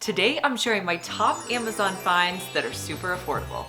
Today I'm sharing my top Amazon finds that are super affordable.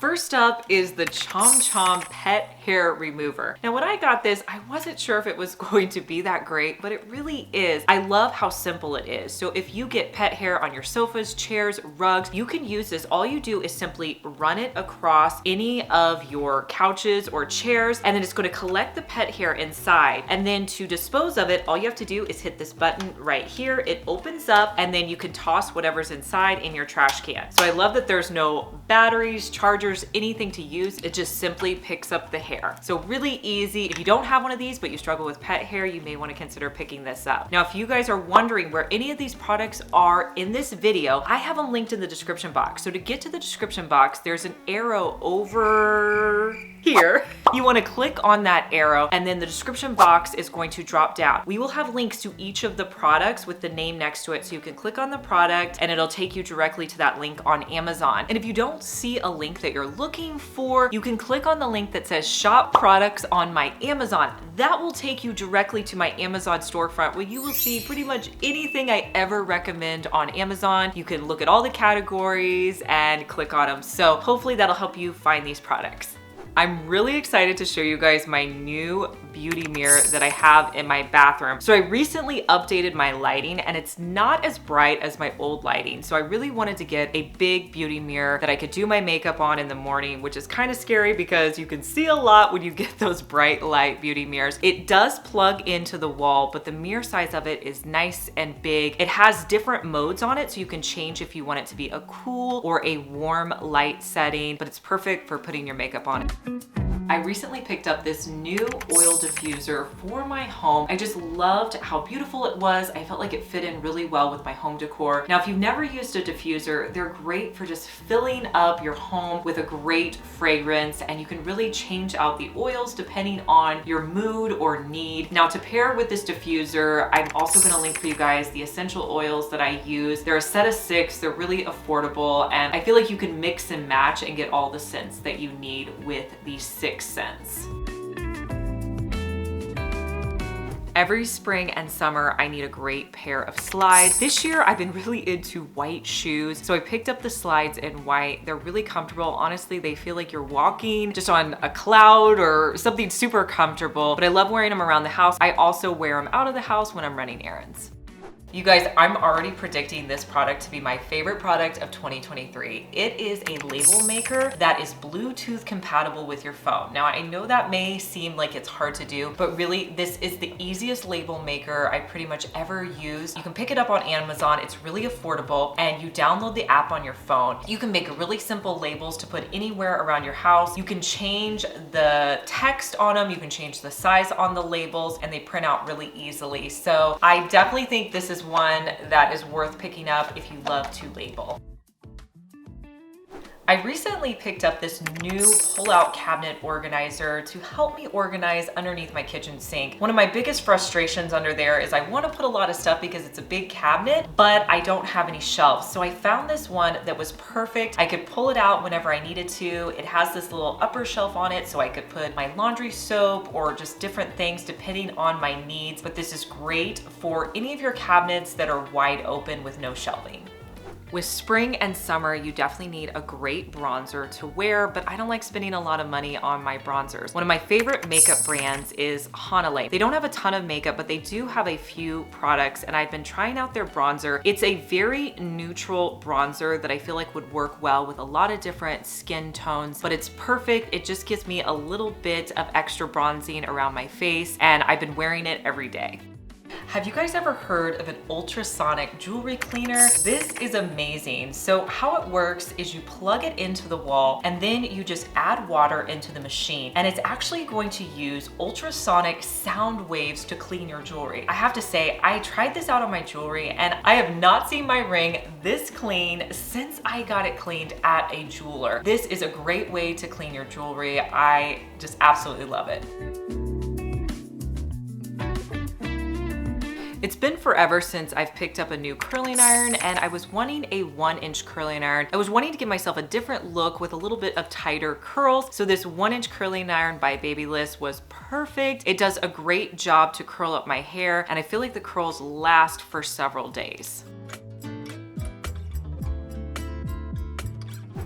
First up is the Chom Chom Pet Hair Remover. Now when I got this, I wasn't sure if it was going to be that great, but it really is. I love how simple it is. So if you get pet hair on your sofas, chairs, rugs, you can use this. All you do is simply run it across any of your couches or chairs, and then it's going to collect the pet hair inside. And then to dispose of it, all you have to do is hit this button right here. It opens up, and then you can toss whatever's inside in your trash can. So I love that there's no batteries, chargers, anything to use. It just simply picks up the hair. So really easy. If you don't have one of these, but you struggle with pet hair, you may want to consider picking this up. Now, if you guys are wondering where any of these products are in this video, I have them linked in the description box. So to get to the description box, there's an arrow over here. You want to click on that arrow, and then the description box is going to drop down. We will have links to each of the products with the name next to it, so you can click on the product and it'll take you directly to that link on Amazon. And if you don't see a link that you're looking for, you can click on the link that says shop products on my Amazon. That will take you directly to my Amazon storefront, where you will see pretty much anything I ever recommend on Amazon. You can look at all the categories and click on them. So hopefully that'll help you find these products. I'm really excited to show you guys my new beauty mirror that I have in my bathroom. So I recently updated my lighting, and it's not as bright as my old lighting. So I really wanted to get a big beauty mirror that I could do my makeup on in the morning, which is kind of scary because you can see a lot when you get those bright light beauty mirrors. It does plug into the wall, but the mirror size of it is nice and big. It has different modes on it, so you can change if you want it to be a cool or a warm light setting, but it's perfect for putting your makeup on it. I recently picked up this new oil diffuser for my home. I just loved how beautiful it was. I felt like it fit in really well with my home decor. Now, if you've never used a diffuser, they're great for just filling up your home with a great fragrance, and you can really change out the oils depending on your mood or need. Now, to pair with this diffuser, I'm also gonna link for you guys the essential oils that I use. They're a set of 6, they're really affordable, and I feel like you can mix and match and get all the scents that you need with these 6 scents. Every spring and summer, I need a great pair of slides. This year, I've been really into white shoes, so I picked up the slides in white. They're really comfortable. Honestly, they feel like you're walking just on a cloud or something super comfortable, but I love wearing them around the house. I also wear them out of the house when I'm running errands. You guys, I'm already predicting this product to be my favorite product of 2023. It is a label maker that is Bluetooth compatible with your phone. Now, I know that may seem like it's hard to do, but really this is the easiest label maker I pretty much ever used. You can pick it up on Amazon. It's really affordable, and you download the app on your phone. You can make really simple labels to put anywhere around your house. You can change the text on them. You can change the size on the labels, and they print out really easily. So I definitely think this is one that is worth picking up if you love to label. I recently picked up this new pull-out cabinet organizer to help me organize underneath my kitchen sink. One of my biggest frustrations under there is I want to put a lot of stuff because it's a big cabinet, but I don't have any shelves. So I found this one that was perfect. I could pull it out whenever I needed to. It has this little upper shelf on it, so I could put my laundry soap or just different things depending on my needs. But this is great for any of your cabinets that are wide open with no shelving. With spring and summer, you definitely need a great bronzer to wear, but I don't like spending a lot of money on my bronzers. One of my favorite makeup brands is Hanalei. They don't have a ton of makeup, but they do have a few products, and I've been trying out their bronzer. It's a very neutral bronzer that I feel like would work well with a lot of different skin tones, but it's perfect. It just gives me a little bit of extra bronzing around my face, and I've been wearing it every day. Have you guys ever heard of an ultrasonic jewelry cleaner? This is amazing. So how it works is you plug it into the wall, and then you just add water into the machine, and it's actually going to use ultrasonic sound waves to clean your jewelry. I have to say, I tried this out on my jewelry, and I have not seen my ring this clean since I got it cleaned at a jeweler. This is a great way to clean your jewelry. I just absolutely love it. It's been forever since I've picked up a new curling iron, and I was wanting a 1-inch curling iron. I was wanting to give myself a different look with a little bit of tighter curls. So this 1-inch curling iron by Babyliss was perfect. It does a great job to curl up my hair, and I feel like the curls last for several days.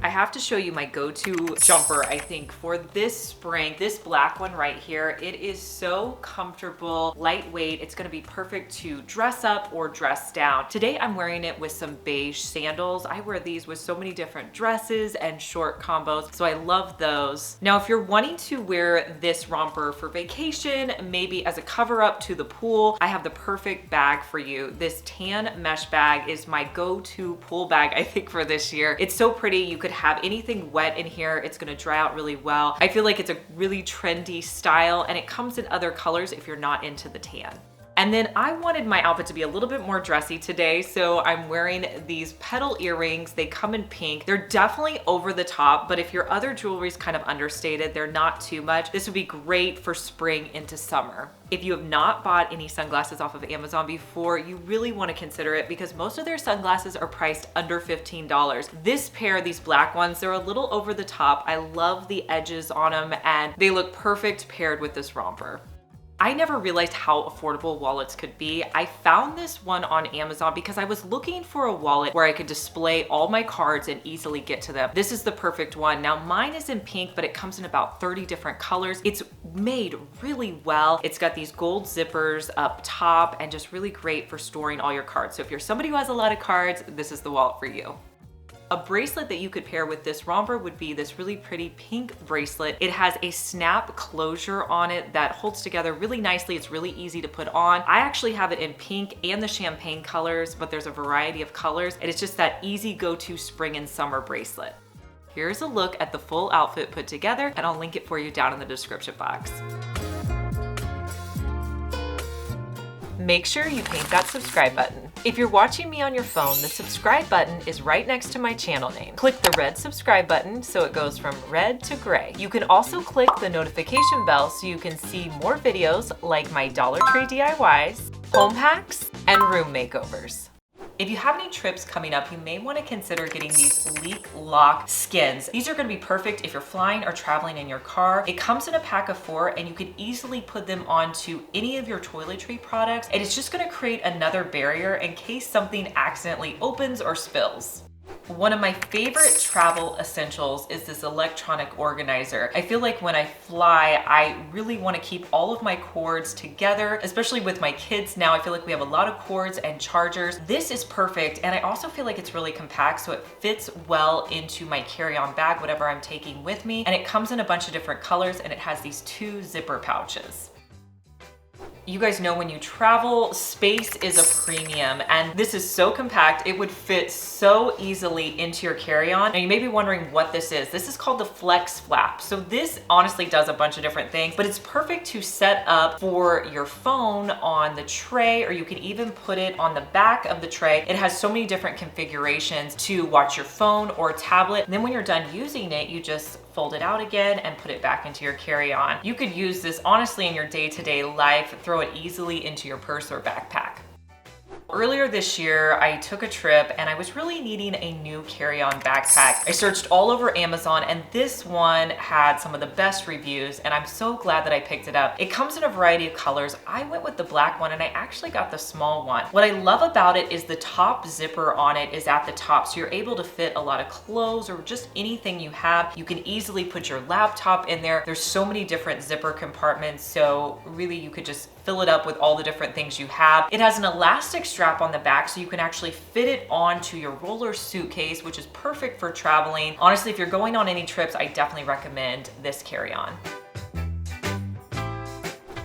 I have to show you my go-to jumper, I think, for this spring. This black one right here, it is so comfortable, lightweight. It's gonna be perfect to dress up or dress down. Today, I'm wearing it with some beige sandals. I wear these with so many different dresses and short combos, so I love those. Now, if you're wanting to wear this romper for vacation, maybe as a cover-up to the pool, I have the perfect bag for you. This tan mesh bag is my go-to pool bag, I think, for this year. It's so pretty. You could have anything wet in here. It's gonna dry out really well. I feel like it's a really trendy style, and it comes in other colors if you're not into the tan. And then I wanted my outfit to be a little bit more dressy today, so I'm wearing these petal earrings. They come in pink. They're definitely over the top, but if your other jewelry is kind of understated, they're not too much. This would be great for spring into summer. If you have not bought any sunglasses off of Amazon before, you really want to consider it because most of their sunglasses are priced under $15. This pair, these black ones, they're a little over the top. I love the edges on them, and they look perfect paired with this romper. I never realized how affordable wallets could be. I found this one on Amazon because I was looking for a wallet where I could display all my cards and easily get to them. This is the perfect one. Now mine is in pink, but it comes in about 30 different colors. It's made really well. It's got these gold zippers up top and just really great for storing all your cards. So if you're somebody who has a lot of cards, this is the wallet for you. A bracelet that you could pair with this romper would be this really pretty pink bracelet. It has a snap closure on it that holds together really nicely. It's really easy to put on. I actually have it in pink and the champagne colors, but there's a variety of colors, and it's just that easy go-to spring and summer bracelet. Here's a look at the full outfit put together, and I'll link it for you down in the description box. Make sure you paint that subscribe button. If you're watching me on your phone, the subscribe button is right next to my channel name. Click the red subscribe button so it goes from red to gray. You can also click the notification bell so you can see more videos like my Dollar Tree DIYs, home hacks, and room makeovers. If you have any trips coming up, you may want to consider getting these leak lock skins. These are going to be perfect if you're flying or traveling in your car. It comes in a pack of 4, and you can easily put them onto any of your toiletry products, and it's just going to create another barrier in case something accidentally opens or spills. One of my favorite travel essentials is this electronic organizer. I feel like when I fly, I really want to keep all of my cords together, especially with my kids now. I feel like we have a lot of cords and chargers. This is perfect, and I also feel like it's really compact, so it fits well into my carry-on bag, whatever I'm taking with me, and it comes in a bunch of different colors, and it has these 2 zipper pouches. You guys know when you travel, space is a premium, and this is so compact, it would fit so easily into your carry-on. Now you may be wondering what this is. This is called the Flex Flap. So this honestly does a bunch of different things, but it's perfect to set up for your phone on the tray, or you can even put it on the back of the tray. It has so many different configurations to watch your phone or tablet. And then when you're done using it, you just fold it out again and put it back into your carry-on. You could use this honestly in your day-to-day life, throw it easily into your purse or backpack. Earlier this year, I took a trip and I was really needing a new carry-on backpack. I searched all over Amazon, and this one had some of the best reviews, and I'm so glad that I picked it up. It comes in a variety of colors. I went with the black one, and I actually got the small one. What I love about it is the top zipper on it is at the top, so you're able to fit a lot of clothes or just anything you have. You can easily put your laptop in there. There's so many different zipper compartments, so really you could just fill it up with all the different things you have. It has an elastic strap on the back, so you can actually fit it onto your roller suitcase, which is perfect for traveling. Honestly, if you're going on any trips, I definitely recommend this carry-on.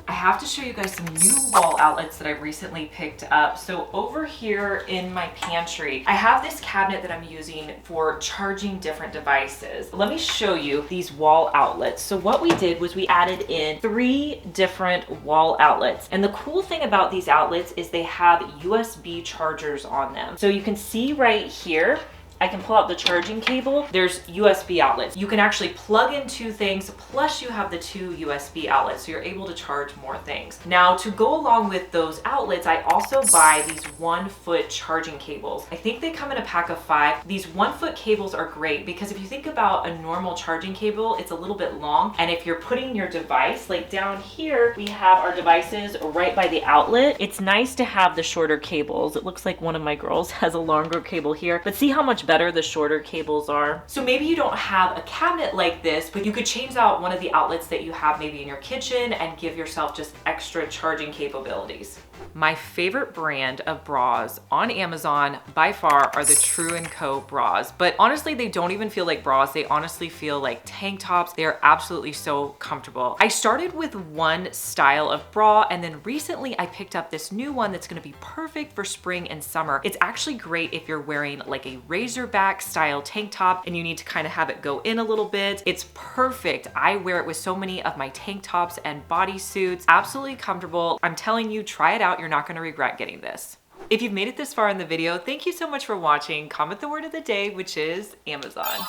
I have to show you guys some new wall outlets that I've recently picked up. So over here in my pantry, I have this cabinet that I'm using for charging different devices. Let me show you these wall outlets. So what we did was we added in 3 different wall outlets. And the cool thing about these outlets is they have USB chargers on them. So you can see right here, I can pull out the charging cable. There's USB outlets. You can actually plug in two things, plus you have the two USB outlets, so you're able to charge more things. Now, to go along with those outlets, I also buy these 1-foot charging cables. I think they come in a pack of 5. These 1-foot cables are great because if you think about a normal charging cable, it's a little bit long. And if you're putting your device, like down here, we have our devices right by the outlet. It's nice to have the shorter cables. It looks like one of my girls has a longer cable here, but see how much better the shorter cables are? So maybe you don't have a cabinet like this, but you could change out one of the outlets that you have maybe in your kitchen and give yourself just extra charging capabilities. My favorite brand of bras on Amazon by far are the True & Co bras, but honestly, they don't even feel like bras. They honestly feel like tank tops. They are absolutely so comfortable. I started with one style of bra, and then recently I picked up this new one that's gonna be perfect for spring and summer. It's actually great if you're wearing like a razorback style tank top and you need to kind of have it go in a little bit. It's perfect. I wear it with so many of my tank tops and bodysuits. Absolutely comfortable. I'm telling you, try it out. You're not gonna regret getting this. If you've made it this far in the video, thank you so much for watching. Comment the word of the day, which is Amazon.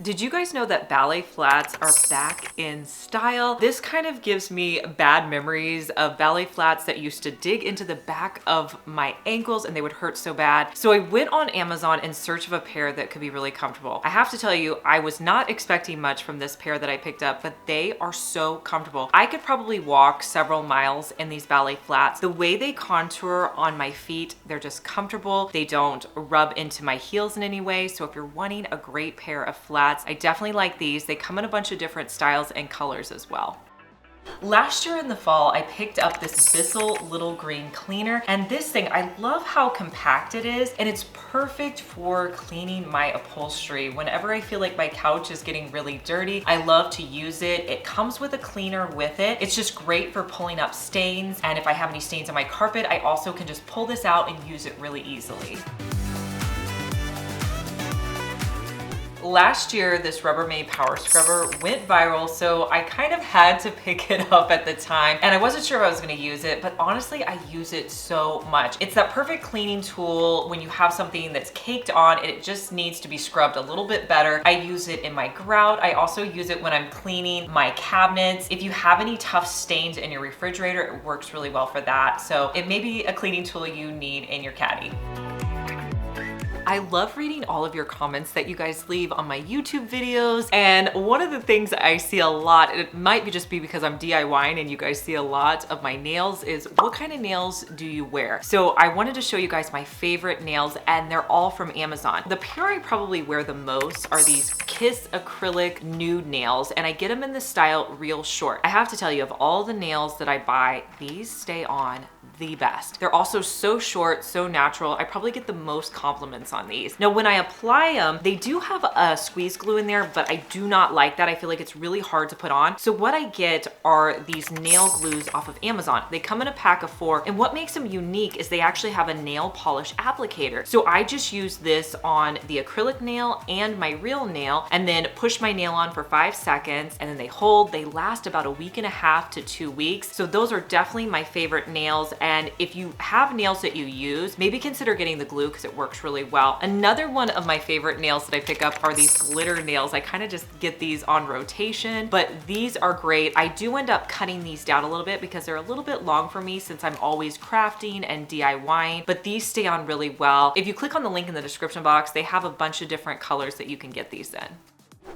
Did you guys know that ballet flats are back in style? This kind of gives me bad memories of ballet flats that used to dig into the back of my ankles and they would hurt so bad. So I went on Amazon in search of a pair that could be really comfortable. I have to tell you, I was not expecting much from this pair that I picked up, but they are so comfortable. I could probably walk several miles in these ballet flats. The way they contour on my feet, they're just comfortable. They don't rub into my heels in any way. So if you're wanting a great pair of flats, I definitely like these. They come in a bunch of different styles and colors as well. Last year in the fall, I picked up this Bissell little green cleaner, and this thing, I love how compact it is, and it's perfect for cleaning my upholstery. Whenever I feel like my couch is getting really dirty, I love to use it. It comes with a cleaner with it. It's just great for pulling up stains, and if I have any stains on my carpet, I also can just pull this out and use it really easily. Last year, this Rubbermaid power scrubber went viral, so I kind of had to pick it up at the time, and I wasn't sure if I was going to use it, but honestly, I use it so much. It's that perfect cleaning tool when you have something that's caked on and it just needs to be scrubbed a little bit better. I use it in my grout. I also use it when I'm cleaning my cabinets. If you have any tough stains in your refrigerator, it works really well for that. So it may be a cleaning tool you need in your caddy. I love reading all of your comments that you guys leave on my YouTube videos. And one of the things I see a lot, it might be just because I'm DIYing and you guys see a lot of my nails, is what kind of nails do you wear? So I wanted to show you guys my favorite nails, and they're all from Amazon. The pair I probably wear the most are these Kiss acrylic nude nails, and I get them in the style real short. I have to tell you, of all the nails that I buy, these stay on the best. They're also so short, so natural. I probably get the most compliments on these. Now, when I apply them, they do have a squeeze glue in there, but I do not like that. I feel like it's really hard to put on. So what I get are these nail glues off of Amazon. They come in a pack of 4, and what makes them unique is they actually have a nail polish applicator. So I just use this on the acrylic nail and my real nail, and then push my nail on for 5 seconds, and then they hold. They last about a week and a half to 2 weeks. So those are definitely my favorite nails. And if you have nails that you use, maybe consider getting the glue because it works really well. Another one of my favorite nails that I pick up are these glitter nails. I kind of just get these on rotation, but these are great. I do end up cutting these down a little bit because they're a little bit long for me since I'm always crafting and DIYing, but these stay on really well. If you click on the link in the description box, they have a bunch of different colors that you can get these in.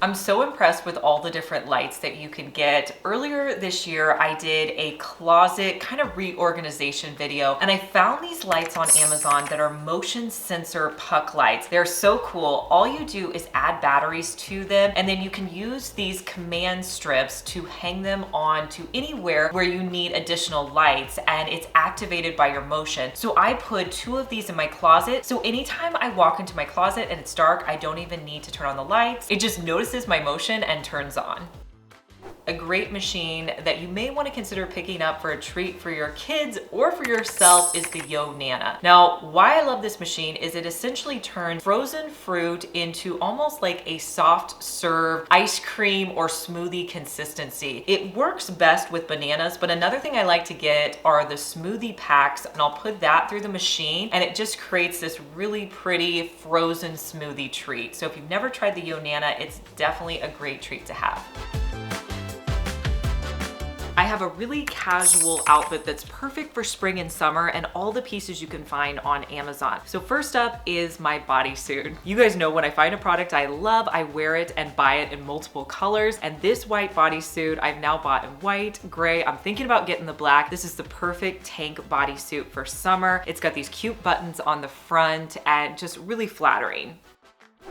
I'm so impressed with all the different lights that you can get. Earlier this year, I did a closet kind of reorganization video, and I found these lights on Amazon that are motion sensor puck lights. They're so cool. All you do is add batteries to them, and then you can use these command strips to hang them on to anywhere where you need additional lights, and it's activated by your motion. So I put 2 of these in my closet, so anytime I walk into my closet and it's dark, I don't even need to turn on the lights. It just notices my motion and turns on. A great machine that you may want to consider picking up for a treat for your kids or for yourself is the Yo Nana. Now, why I love this machine is it essentially turns frozen fruit into almost like a soft serve ice cream or smoothie consistency. It works best with bananas, but another thing I like to get are the smoothie packs, and I'll put that through the machine and it just creates this really pretty frozen smoothie treat. So if you've never tried the Yo Nana, it's definitely a great treat to have. I have a really casual outfit that's perfect for spring and summer and all the pieces you can find on Amazon. So first up is my bodysuit. You guys know when I find a product I love, I wear it and buy it in multiple colors. And this white bodysuit I've now bought in white, gray. I'm thinking about getting the black. This is the perfect tank bodysuit for summer. It's got these cute buttons on the front and just really flattering.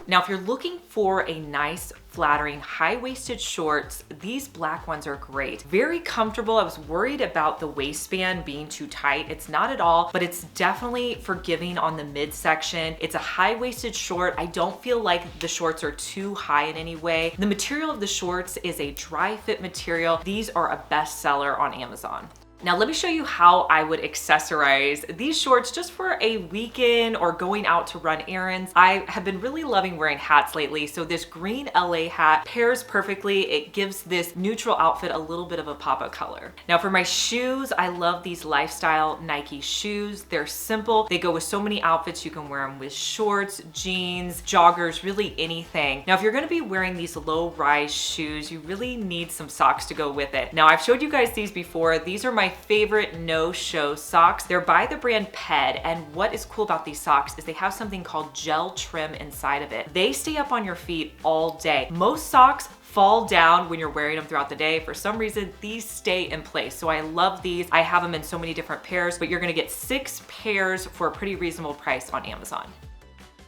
Now, if you're looking for a nice, flattering, high-waisted shorts, these black ones are great. Very comfortable. I was worried about the waistband being too tight. It's not at all, but it's definitely forgiving on the midsection. It's a high-waisted short. I don't feel like the shorts are too high in any way. The material of the shorts is a dry fit material. These are a bestseller on Amazon. Now let me show you how I would accessorize these shorts just for a weekend or going out to run errands. I have been really loving wearing hats lately, so this green LA hat pairs perfectly. It gives this neutral outfit a little bit of a pop of color. Now for my shoes, I love these lifestyle Nike shoes. They're simple. They go with so many outfits. You can wear them with shorts, jeans, joggers, really anything. Now if you're gonna be wearing these low-rise shoes, you really need some socks to go with it. Now I've showed you guys these before. These are my favorite no-show socks. They're by the brand Ped, and what is cool about these socks is they have something called gel trim inside of it. They stay up on your feet all day. Most socks fall down when you're wearing them throughout the day. For some reason, these stay in place. So I love these. I have them in so many different pairs, but you're gonna get 6 pairs for a pretty reasonable price on Amazon.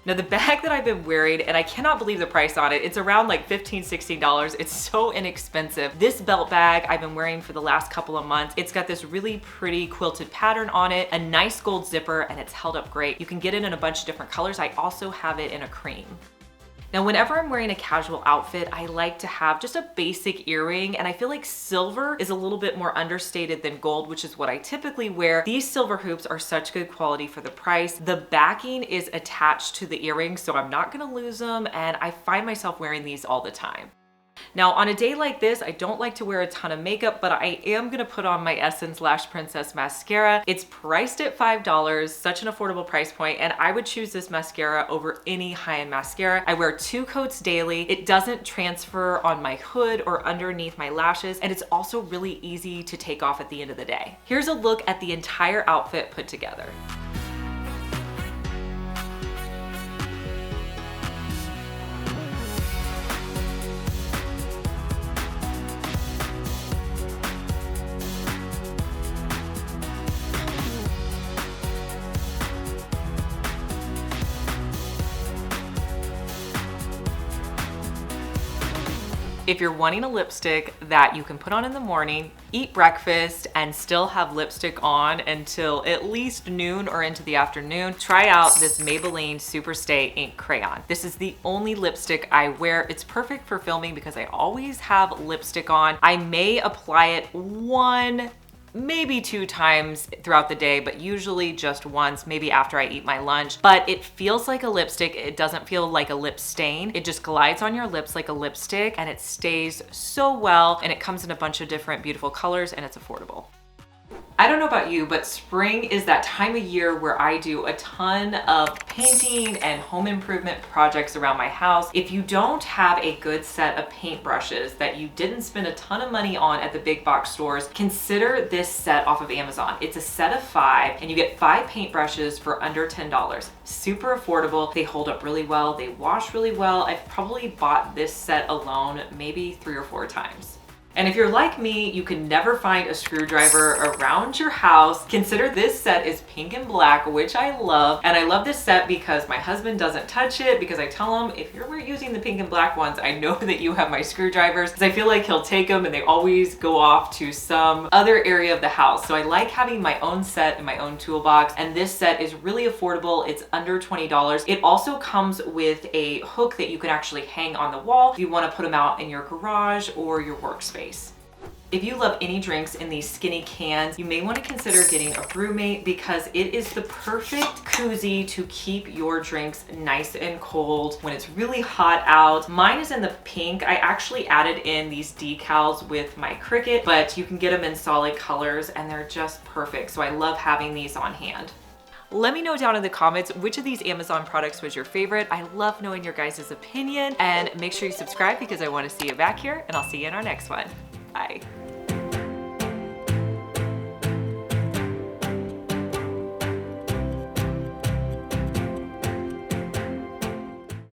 Now the bag that I've been wearing, and I cannot believe the price on it, it's around like $15, $16. It's so inexpensive. This belt bag I've been wearing for the last couple of months. It's got this really pretty quilted pattern on it, a nice gold zipper, and it's held up great. You can get it in a bunch of different colors. I also have it in a cream. Now, whenever I'm wearing a casual outfit, I like to have just a basic earring, and I feel like silver is a little bit more understated than gold, which is what I typically wear. These silver hoops are such good quality for the price. The backing is attached to the earring, so I'm not gonna lose them, and I find myself wearing these all the time. Now, on a day like this, I don't like to wear a ton of makeup, but I am gonna put on my Essence Lash Princess mascara. It's priced at $5, such an affordable price point, and I would choose this mascara over any high-end mascara. I wear 2 coats daily. It doesn't transfer on my hood or underneath my lashes, and it's also really easy to take off at the end of the day. Here's a look at the entire outfit put together. If you're wanting a lipstick that you can put on in the morning, eat breakfast, and still have lipstick on until at least noon or into the afternoon, try out this Maybelline Superstay Ink Crayon. This is the only lipstick I wear. It's perfect for filming because I always have lipstick on. I may apply it 1, maybe 2 times throughout the day, but usually just once, maybe after I eat my lunch. But it feels like a lipstick. It doesn't feel like a lip stain. It just glides on your lips like a lipstick, and it stays so well, and it comes in a bunch of different beautiful colors, and it's affordable. I don't know about you, but spring is that time of year where I do a ton of painting and home improvement projects around my house. If you don't have a good set of paintbrushes that you didn't spend a ton of money on at the big box stores, consider this set off of Amazon. It's a set of 5, and you get 5 paintbrushes for under $10. Super affordable. They hold up really well. They wash really well. I've probably bought this set alone maybe 3 or 4 times. And if you're like me, you can never find a screwdriver around your house, consider this set is pink and black, which I love. And I love this set because my husband doesn't touch it, because I tell him, if you're using the pink and black ones, I know that you have my screwdrivers, because I feel like he'll take them and they always go off to some other area of the house. So I like having my own set in my own toolbox, and this set is really affordable. It's under $20. It also comes with a hook that you can actually hang on the wall if you want to put them out in your garage or your workspace. If you love any drinks in these skinny cans, you may want to consider getting a brewmate because it is the perfect koozie to keep your drinks nice and cold when it's really hot out. Mine is in the pink. I actually added in these decals with my Cricut, but you can get them in solid colors and they're just perfect. So I love having these on hand. Let me know down in the comments which of these Amazon products was your favorite. I love knowing your guys' opinion, and make sure you subscribe because I want to see you back here, and I'll see you in our next one. Bye.